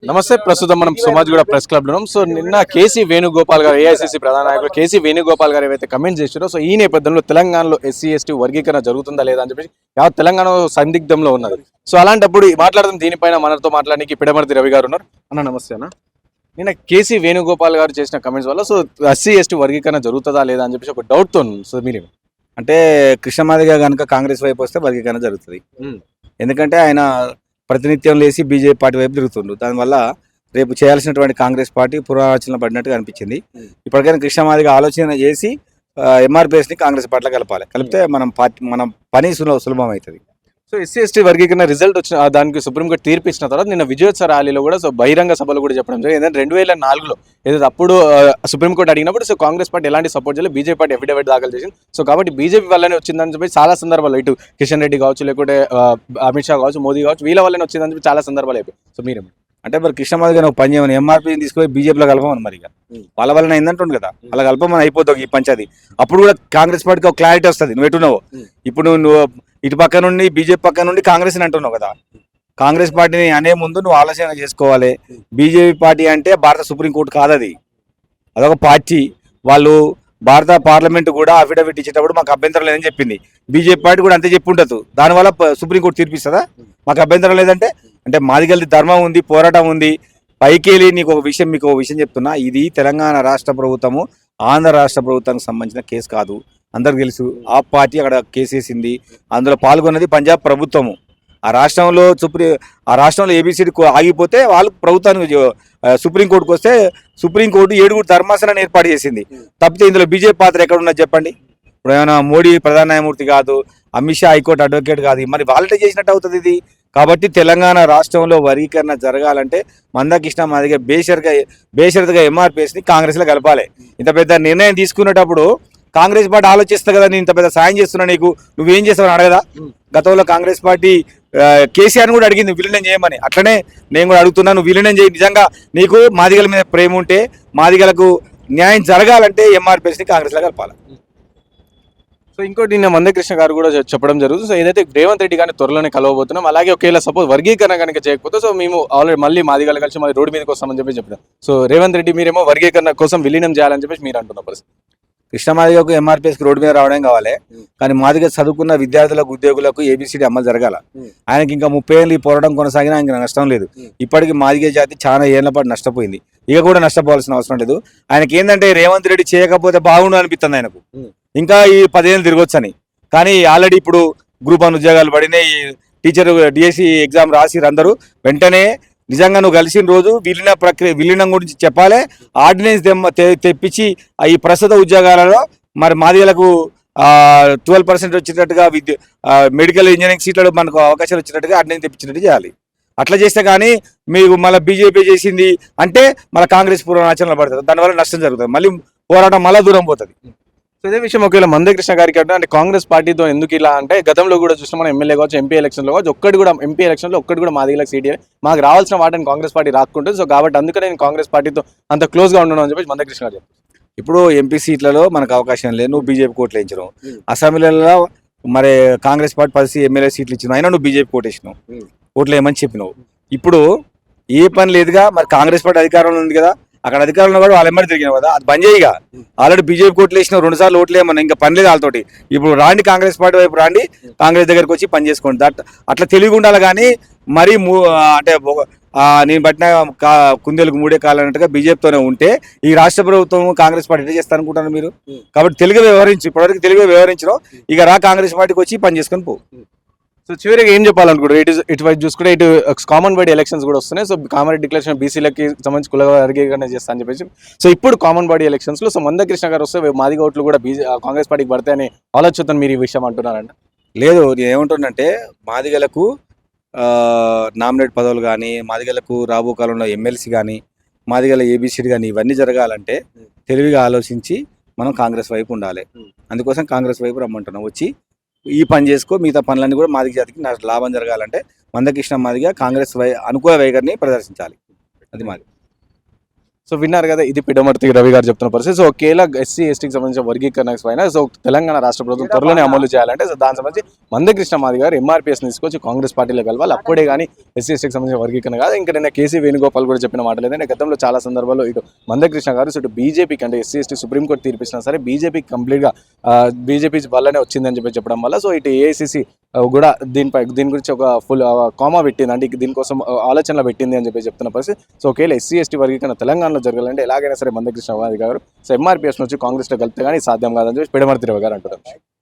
నమస్తే. ప్రస్తుతం మనం సుమాజ్గూడ ప్రెస్ క్లబ్ లో ఉన్నాం. సో నిన్న కేసీ వేణుగోపాల్ గారు, ఏఐసిసి ప్రధాన నాయకులు కేసీ వేణుగోపాల్ గారు ఏవైతే కమెంట్స్ చేశారో, సో ఈ నేపథ్యంలో తెలంగాణలో ఎస్సీ ఎస్టీ వర్గీకరణ జరుగుతుందా లేదా అని చెప్పేసి యావత్ తెలంగాణ సందిగ్ధంలో ఉన్నది. సో అలాంటప్పుడు మాట్లాడదాం దీనిపైన మనతో మాట్లాడడానికి పిడమర్తి రవి గారు ఉన్నారు. అన్న నమస్తే అన్న. నిన్న కేసీ వేణుగోపాల్ గారు చేసిన కమెంట్స్ వల్ల సో ఎస్సీ ఎస్టీ వర్గీకరణ జరుగుతుందా లేదా అని చెప్పేసి ఒక డౌట్ తో ఉంది. సో మీరు అంటే కృష్ణమాదిగా కనుక కాంగ్రెస్ వైపు వస్తే వర్గీకరణ జరుగుతుంది. ఎందుకంటే ఆయన ప్రతినిత్యం లేచి బీజేపీ పార్టీ వైపు తిరుగుతుండు. దానివల్ల రేపు చేయాల్సినటువంటి కాంగ్రెస్ పార్టీ పునరాలోచన పడినట్టుగా అనిపించింది. ఇప్పటికైనా కృష్ణమాదిగా ఆలోచన చేసి ఎంఆర్పిఎస్ని కాంగ్రెస్ పార్టీలో కలపాలి. కలిపితే మన పని సులభం అవుతుంది. సో ఎస్సీ ఎస్టీ వర్గీకరణ రిజల్ట్ వచ్చిన దానికి సుప్రీంకోర్టు తీర్పు ఇచ్చిన తర్వాత నిన్న విజయోత్సవ ర్యాలీలో కూడా సో బహిరంగ సభలు కూడా చెప్పడం జరిగింది. ఏంటంటే 2004లో ఏదైతే అప్పుడు సుప్రీంకోర్టు అడిగినప్పుడు సో కాంగ్రెస్ పార్టీ ఎలాంటి సపోర్ట్ చేయలేదు, బీజేపీ పార్టీ అఫిడవిట్ దాఖలు చేసింది. సో కాబట్టి బీజేపీ వల్లనే వచ్చిందని చెప్పి చాలా సందర్భాలు ఇటు కిషన్ రెడ్డి కావచ్చు, లేకుంటే అమిత్ షా కావచ్చు, మోదీ కావచ్చు, వీళ్ళ వల్లనే వచ్చిందని చెప్పి చాలా సందర్భాలు అయిపోయి. సో మీరే అంటే మరి కృష్ణమాదిగా ఒక పని చేయమని ఎంఆర్పీని తీసుకొని బీజేపీలో కలపమని మరి వాళ్ళ వలన ఏందంటుండు కదా, అలా కలపమని అయిపోతావు ఈ పంచాది. అప్పుడు కూడా కాంగ్రెస్ పార్టీకి ఒక క్లారిటీ వస్తుంది. నువ్వు ఎటున్నావు, ఇప్పుడు నువ్వు ఇటు పక్క నుండి బీజేపీ పక్క నుండి కాంగ్రెస్ అంటున్నావు కదా. కాంగ్రెస్ పార్టీని అనే ముందు నువ్వు ఆలోచన చేసుకోవాలి. బీజేపీ పార్టీ అంటే భారత సుప్రీంకోర్టు కాదు, అదొక పార్టీ. వాళ్ళు భారత పార్లమెంట్ కూడా అఫిడవిట్ ఇచ్చేటప్పుడు మాకు అభ్యంతరం లేదని చెప్పింది. బీజేపీ పార్టీ కూడా అంతే చెప్పి ఉండదు. దానివల్ల సుప్రీంకోర్టు తీర్పిస్తుందా మాకు అభ్యంతరం లేదంటే? అంటే మాదిగలది ధర్మం ఉంది, పోరాటం ఉంది. పైకెళ్ళి మీకు ఒక విషయం చెప్తున్నా. ఇది తెలంగాణ రాష్ట్ర ప్రభుత్వము ఆంధ్ర రాష్ట్ర ప్రభుత్వానికి సంబంధించిన కేసు కాదు. అందరికి తెలుసు. ఆ పార్టీ అక్కడ కేసు వేసింది, అందులో పాల్గొన్నది పంజాబ్ ప్రభుత్వము. ఆ రాష్ట్రంలో ఏబిసిడి ఆగిపోతే వాళ్ళు ప్రభుత్వానికి సుప్రీంకోర్టుకు వస్తే సుప్రీంకోర్టు 7 ధర్మాసనాన్ని ఏర్పాటు చేసింది. తప్పితే ఇందులో బీజేపీ పాత్ర ఎక్కడ ఉన్నది చెప్పండి? ఇప్పుడు ఏమైనా మోడీ ప్రధాన న్యాయమూర్తి కాదు, అమిత్ షా హైకోర్టు అడ్వకేట్ కాదు, మరి వాళ్ళే చేసినట్టు అవుతుంది ఇది. కాబట్టి తెలంగాణ రాష్ట్రంలో వర్గీకరణ జరగాలంటే మందకృష్ణ మాదిగా బేషరతుగా ఎంఆర్పిఎస్ని కాంగ్రెస్లో కలపాలి. ఇంత పెద్ద నిర్ణయం తీసుకునేటప్పుడు కాంగ్రెస్ పార్టీ ఆలోచిస్తా కదా, నేను ఇంత పెద్ద సాయం చేస్తున్నా నీకు, నువ్వేం చేస్తావని అడగదా? గతంలో కాంగ్రెస్ పార్టీ కేసీఆర్ని కూడా అడిగింది విలీనం చేయమని. అట్లనే నేను కూడా అడుగుతున్నాను, నువ్వు విలీనం చేయి. నిజంగా నీకు మాదిగల మీద ప్రేమ ఉంటే, మాదిగలకు న్యాయం జరగాలంటే ఎంఆర్పిఎస్ని కాంగ్రెస్లో కలపాలి. సో ఇంకోటి నిన్న మందకృష్ణ గారు కూడా చెప్పడం జరుగుతుంది. సో ఏదైతే రేవంత్ రెడ్డి కానీ త్వరలోనే కలవబోతున్నాం, అలాగే ఒకవేళ సపోజ్ వర్గీకరణ కనుక చేయకపోతే సో మేము ఆల్రెడీ మళ్ళీ మాదిగలు కలిసి మళ్ళీ రోడ్డు మీదకి వస్తామని చెప్పారు. సో రేవంత్ రెడ్డి మీరేమో వర్గీకరణ కోసం విలీనం చేయాలని చెప్పేసి మీరు అంటున్న పరిస్థితి. కృష్ణమాదిగకు ఎంఆర్పిఎస్కి రోడ్డు మీద రావడం కావాలి, కానీ మాదిగ చదువుకున్న విద్యార్థులకు ఉద్యోగులకు ఏబిసిడి అమలు జరగాల. ఆయనకి ఇంకా 30 ఏళ్ళు ఈ పోరాటం కొనసాగినా ఆయనకి నష్టం లేదు. ఇప్పటికీ మాదిగ జాతి చాలా ఏళ్ల పాటు నష్టపోయింది, ఇక కూడా నష్టపోవాల్సిన అవసరం లేదు. ఆయనకి ఏంటంటే రేవంత్ రెడ్డి చేయకపోతే బాగుండు అనిపిస్తుంది ఆయనకు, ఇంకా ఈ 10 ఏళ్ళు తిరగొచ్చని. కానీ ఆల్రెడీ ఇప్పుడు గ్రూప్ 1 ఉద్యోగాలు పడినాయి, టీచర్ డిఎస్సి ఎగ్జామ్ రాసిరు అందరూ. వెంటనే నిజంగా నువ్వు కలిసిన రోజు విలీనం గురించి చెప్పాలి. ఆర్డినెన్స్ తెప్పించి ఈ ప్రస్తుత ఉద్యోగాలలో మరి మాదిగలకు 12% వచ్చేటట్టుగా మెడికల్ ఇంజనీరింగ్ సీట్లలో మనకు అవకాశాలు వచ్చేటట్టుగా ఆర్డినెన్స్ తెప్పించినట్టు చేయాలి. అట్లా చేస్తే కానీ మీకు మళ్ళీ బీజేపీ చేసింది అంటే మళ్ళీ కాంగ్రెస్ పూర్వనాచరణ పడుతుంది, దానివల్ల నష్టం జరుగుతుంది, మళ్ళీ పోరాటం మళ్ళీ దూరం పోతుంది. సో ఇదే విషయం ఒకవేళ మందకృష్ణ గారికి అంటే కాంగ్రెస్ పార్టీతో ఎందుకు ఇలా అంటే గతంలో కూడా చూసినా మనం ఎమ్మెల్యే కావచ్చు, ఎంపీ ఎలక్షన్లో కావచ్చు, ఎంపీ ఎలక్షన్లో ఒక్కటి కూడా మాదిగలకు సీట్ మాకు రావాల్సిన వాటిని కాంగ్రెస్ పార్టీ రాకుంటుంది. సో కాబట్టి అందుకనే నేను కాంగ్రెస్ పార్టీతో అంత క్లోజ్గా ఉండను అని చెప్పి మందకృష్ణ గారు చెప్పారు. ఇప్పుడు ఎంపీ సీట్లలో మనకు అవకాశం లేదు, నువ్వు బీజేపీ కోట్లు వేయించినావు. అసెంబ్లీలలో మరి కాంగ్రెస్ పార్టీ 10 ఎమ్మెల్యే సీట్లు ఇచ్చినావు, అయినా నువ్వు బీజేపీ కోటేసినావు, ఓట్లు వేయమని చెప్పినావు. ఇప్పుడు ఏ పని లేదుగా, మరి కాంగ్రెస్ పార్టీ అధికారంలో ఉంది కదా, అక్కడ అధికారంలో కూడా వాళ్ళు ఎమ్మడి తిరిగినావు కదా, అది బంద్ చేయగా. ఆల్రెడీ బీజేపీ కోట్లు వేసినావు, 2 సార్లు ఓట్లు వేయమని, ఇంకా పని లేదు వాళ్ళతోటి. ఇప్పుడు రాండి కాంగ్రెస్ పార్టీ వైపు రండి, కాంగ్రెస్ దగ్గరకు వచ్చి పని చేసుకోండి. అట్లా తెలివి ఉండాలి. కానీ మరీ అంటే నేను పట్టిన కుందేలకు 3 కాళ్ళు అన్నట్టుగా బీజేపీతోనే ఉంటే ఈ రాష్ట్ర ప్రభుత్వం కాంగ్రెస్ పార్టీ చేస్తారనుకుంటారు మీరు. కాబట్టి తెలుగుగా వ్యవహరించి, ఇప్పటివరకు తెలుగుగా వ్యవహరించడం, ఇక కాంగ్రెస్ పార్టీకి వచ్చి పని చేసుకొని పో. సో చివరిగా ఏం చెప్పాలనుకుంటారు? ఇటువైపు చూసుకుంటే ఇటు కామన్ బాడీ ఎలక్షన్స్ కూడా వస్తున్నాయి. సో కామన్ డిక్లరేషన్ బీసీలకి సంబంధించి కుల వర్గీకరణ చేస్తా అని చెప్పేసి. సో ఇప్పుడు కామన్ బాడీ ఎలక్షన్స్ లో సో మందకృష్ణ గారు వస్తే మాదిగ ఓట్లు కూడా కాంగ్రెస్ పార్టీకి పడతాయని ఆలోచిస్తాను. మీరు ఈ విషయం అంటున్నారంట? లేదు, నేను ఏమంటున్నంటే మాదిగలకు నామినేట్ పదవులు కానీ, మాదిగలకు రాబో కాలంలో ఎమ్మెల్సీ కానీ, మాదిగల ఏబిసిడి కానీ ఇవన్నీ జరగాలంటే తెలివిగా ఆలోచించి మనం కాంగ్రెస్ వైపు ఉండాలి. అందుకోసం కాంగ్రెస్ వైపు రమ్మంటున్నాం. వచ్చి ఈ పని చేసుకో, మిగతా పనులన్నీ కూడా మాదిగ జాతికి లాభం జరగాలంటే మందకృష్ణ మాదిగ కాంగ్రెస్ అనుకూల వైఖరిని ప్రదర్శించాలి. అది మాది. సో విన్నారు కదా, ఇది పిడమర్తి రవి గారు చెప్తున్న పరిస్థితి. సో ఒకేలా ఎస్సీ ఎస్టీకి సంబంధించిన వర్గీకరణ పైన సో తెలంగాణ రాష్ట్ర ప్రభుత్వం త్వరలోనే అమలు చేయాలంటే సో దానికి సంబంధించి మందకృష్ణ మాది గారు ఎంఆర్పీఎస్ తీసుకొచ్చి కాంగ్రెస్ పార్టీలో కలవాలి, అప్పుడే కానీ ఎస్సీ ఎస్టీకి సంబంధించిన వర్గీకరణ కాదు. ఇంకా నిన్న కేసీ వేణుగోపాల్ కూడా చెప్పిన మాట లేదంటే గతంలో చాలా సందర్భాల్లో ఇటు మందకృష్ణ గారు ఇటు బీజేపీకి అంటే ఎస్సీ ఎస్టీ సుప్రీంకోర్టు తీర్పిచ్చినా సరే బీజేపీకి కంప్లీట్గా బీజేపీ వల్లనే వచ్చిందని చెప్పడం వల్ల సో ఇటు ఏఐసీసీ కూడా దీని గురించి ఒక ఫుల్ కామా పెట్టింది, అంటే దీనికోసం ఆలోచనలు పెట్టింది అని చెప్తున్న పరిస్థితి. సో ఒకవేళ ఎస్సీ ఎస్టీ వర్గీకరణ తెలంగాణలో జరగాలంటే ఎలాగైనా సరే మందకృష్ణ గారు సో ఎంఆర్పీఎస్ నుంచి కాంగ్రెస్లో కలిపితే కానీ సాధ్యం కాదని చెప్పి పిడమర్తి రవి గారు అంటున్నారు.